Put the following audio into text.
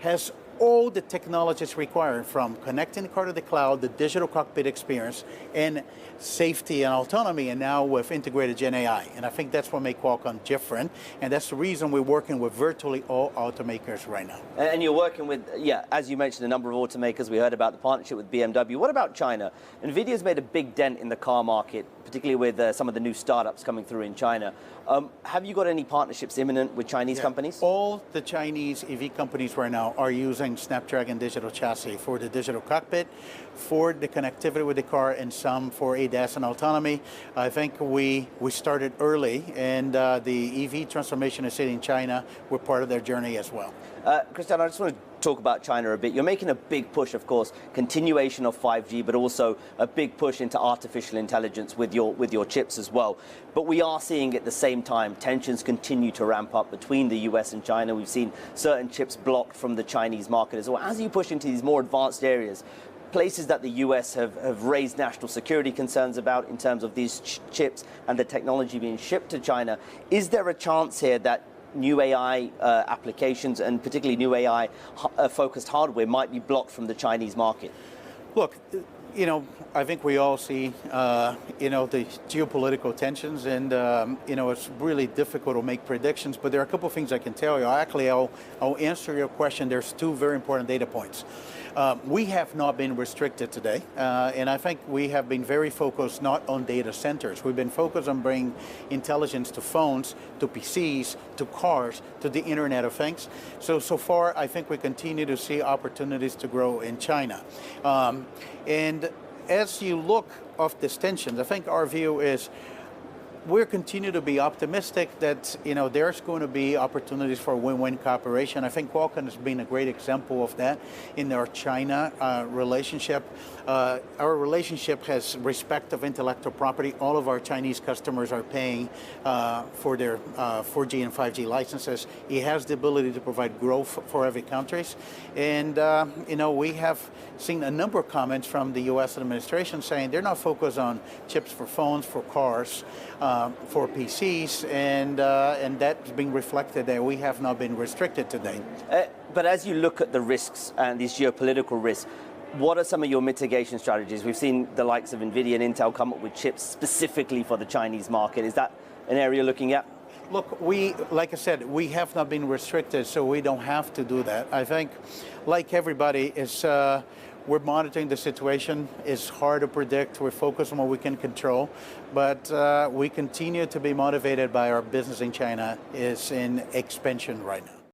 has all the technologies required, from connecting the car to the cloud, the digital cockpit experience, and safety and autonomy, and now with integrated Gen AI. And I think that's what makes Qualcomm different, and that's the reason we're working with virtually all automakers right now. And you're working with, as you mentioned, a number of automakers. We heard about the partnership with BMW. What about China? NVIDIA's made a big dent in the car market, particularly with some of the new startups coming through in China. Have you got any partnerships imminent with Chinese companies? All the Chinese EV companies right now are using Snapdragon digital chassis for the digital cockpit, for the connectivity with the car, and some for ADAS and autonomy. I think we started early, and the EV transformation is in China. We're part of their journey as well. Cristiano, I just want to talk about China a bit. You're making a big push, of course, continuation of 5G, but also a big push into artificial intelligence with your chips as well. But we are seeing at the same time tensions continue to ramp up between the US and China. We've seen certain chips blocked from the Chinese market as well. As you push into these more advanced areas, places that the US have raised national security concerns about in terms of these chips and the technology being shipped to China, is there a chance here that new AI applications, and particularly new AI focused hardware, might be blocked from the Chinese market? Look, I think we all see, the geopolitical tensions, and, it's really difficult to make predictions, but there are a couple of things I can tell you. Actually, I'll answer your question. There's two very important data points. We have not been restricted today, and I think we have been very focused not on data centers. We've been focused on bringing intelligence to phones, to PCs, to cars, to the Internet of Things. So far, I think we continue to see opportunities to grow in China. And as you look of these tensions, I think our view is we're continue to be optimistic that there's going to be opportunities for win-win cooperation. I think Qualcomm has been a great example of that in our China relationship. Our relationship has respect of intellectual property. All of our Chinese customers are paying for their 4G and 5G licenses. It has the ability to provide growth for every country. And we have seen a number of comments from the U.S. administration saying they're not focused on chips for phones, for cars, for PCs, and that's being reflected that we have not been restricted today. But as you look at the risks and these geopolitical risks, what are some of your mitigation strategies? We've seen the likes of NVIDIA and Intel come up with chips specifically for the Chinese market. Is that an area you're looking at? Look, like I said, we have not been restricted, so we don't have to do that. I think, like everybody, we're monitoring the situation. It's hard to predict. We're focused on what we can control, but we continue to be motivated by our business in China is in expansion right now.